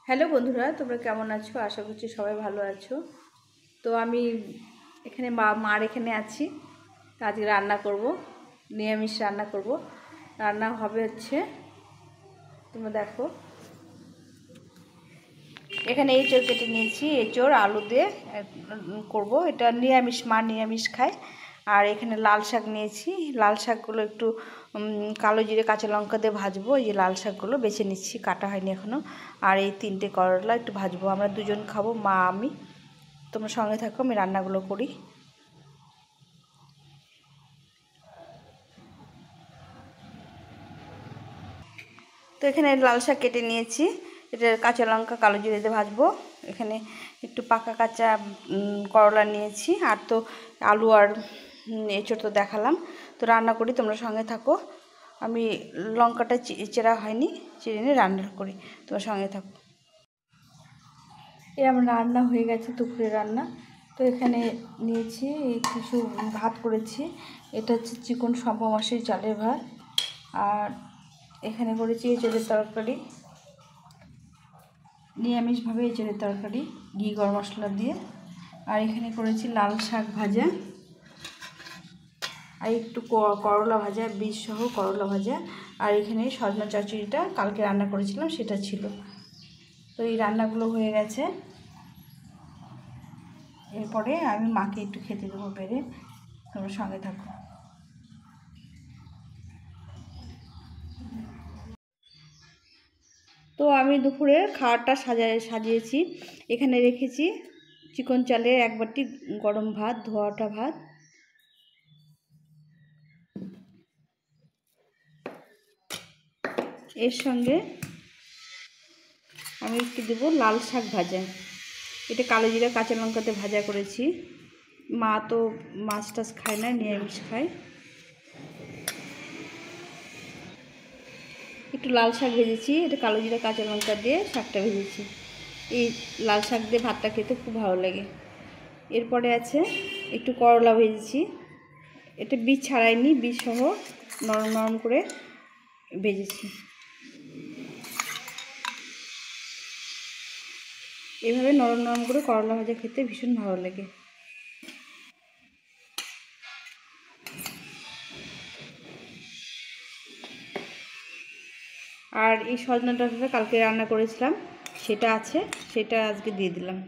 Hello বন্ধুরা, তোমরা কেমন আছো? আশা করছি সবাই ভালো আছো। তো আমি এখানে মার এখানে আছি। আজকে রান্না করব, নিরামিষ রান্না করব। রান্না হবে হচ্ছে, তোমরা দেখো, এখানে এঁচোড় কেটে নিয়েছি। এঁচোড় আলু দিয়ে করব। এটা নিরামিষ, মা নিরামিষ খায়। আর এখানে লাল শাক নিয়েছি। লাল শাকগুলো একটু কালো জিরে কাঁচা লঙ্কা দিয়ে ভাজবো। এই যে লাল শাকগুলো বেছে নিচ্ছি, কাটা হয়নি এখনও। আর এই 3টে করলা একটু ভাজবো। আমরা দুজন খাবো, মা আমি। তোমরা সঙ্গে থাকো, আমি রান্নাগুলো করি। তো এখানে লাল শাক কেটে নিয়েছি। এটা কাঁচা লঙ্কা কালো জিরে দিয়ে ভাজবো। এখানে একটু পাকা কাঁচা করলা নিয়েছি। আর তো আলু আর এঁচোড় তো দেখালাম। তো রান্না করি, তোমরা সঙ্গে থাকো। আমি লঙ্কাটা চেরা হয়নি, চিড়ে নিয়ে রান্না করি, তোমরা সঙ্গে থাকো। আমার রান্না হয়ে গেছে, দুপুরে রান্না। তো এখানে নিয়েছি কিছু ভাত করেছি। এটা হচ্ছে চিকন সম্পা মাছের চালের ভাত। আর এখানে করেছি এঁচোড়ের তরকারি, নিরামিষভাবে এঁচোড়ের তরকারি ঘি গরম মশলা দিয়ে। আর এখানে করেছি লাল শাক ভাজা, আর একটু করলা ভাজা, বীজ সহ করলা ভাজা। আর এখানে সজনা চচ্চড়িটা কালকে রান্না করেছিলাম, সেটা ছিল। তো এই রান্নাগুলো হয়ে গেছে। এরপরে আমি মাকে একটু খেতে দেবো পেরে, তোমরা সঙ্গে থাকো। তো আমি দুপুরের খাবারটা সাজিয়েছি। এখানে রেখেছি চিকন চালের 1 বাটি গরম ভাত, ধোয়া ওঠা ভাত। এর সঙ্গে আমি একটু দেবো লাল শাক ভাজা। এটা কালো জিরা কাঁচা লঙ্কাতে ভাজা করেছি। মা তো মাছ টাছ খায় না, নিরামিষ খায়। একটু লাল শাক ভেজেছি, এটা কালো জিরা কাঁচা লঙ্কা দিয়ে শাকটা ভেজেছি। এই লাল শাক দিয়ে ভাতটা খেতে খুব ভালো লাগে। এরপরে আছে একটু করলা ভেজেছি। এটা বীজ ছাড়াইনি, বীজ সহ নরম নরম করে ভেজেছি। এভাবে নরম নরম করে করলা ভাজা খেতে ভীষণ ভালো লাগে। আর এই সজনা ডাঁটাটা কালকে রান্না করেছিলাম, সেটা আছে, সেটা আজকে দিয়ে দিলাম।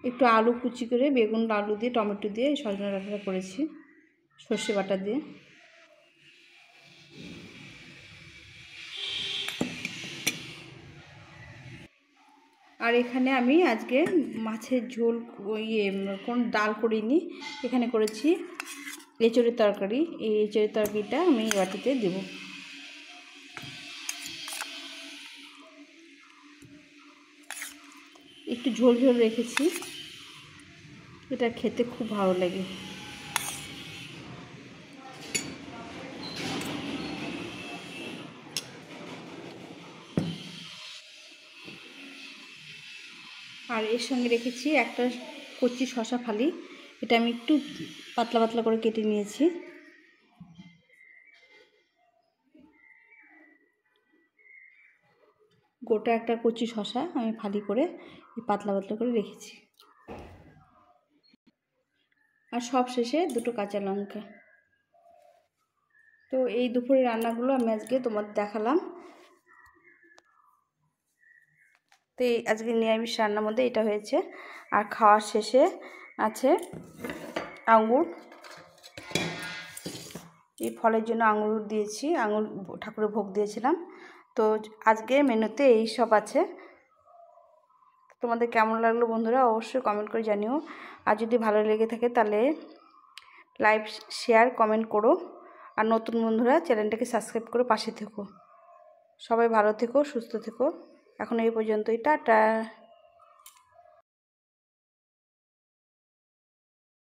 একটু আলু কুচি করে, বেগুন আলু দিয়ে টমেটো দিয়ে এই সজনা ডাঁটাটা করেছি সর্ষে বাটা দিয়ে। আর এখানে আমি আজকে মাছের ঝোল কোন ডাল করিনি, এখানে করেছি এঁচোড়ের তরকারি। এই এঁচোড়ের তরকারিটা আমি এই বাটিতে দেব। একটু ঝোল ঝোল রেখেছি, এটা খেতে খুব ভালো লাগে। আর এর সঙ্গে রেখেছি একটা কচি শসা ফালি। এটা আমি একটু পাতলা পাতলা করে কেটে নিয়েছি। গোটা একটা কচি শসা আমি ফালি করে পাতলা পাতলা করে রেখেছি। আর সব শেষে 2টো কাঁচা লঙ্কা। তো এই দুপুরে রান্নাগুলো আমি আজকে তোমাদের দেখালাম। তো এই আজকে নিরামিষ রান্নার মধ্যে এটা হয়েছে। আর খাওয়ার শেষে আছে আঙুর। এই ফলের জন্য আঙুর দিয়েছি, আঙুর ঠাকুরের ভোগ দিয়েছিলাম। তো আজকে মেনুতে এই সব আছে। তোমাদের কেমন লাগলো বন্ধুরা অবশ্যই কমেন্ট করে জানিও। আর যদি ভালো লেগে থাকে তাহলে লাইক শেয়ার কমেন্ট করো। আর নতুন বন্ধুরা চ্যানেলটাকে সাবস্ক্রাইব করে পাশে থেকো। সবাই ভালো থেকো, সুস্থ থেকো। এখন এই পর্যন্তই, টাটা।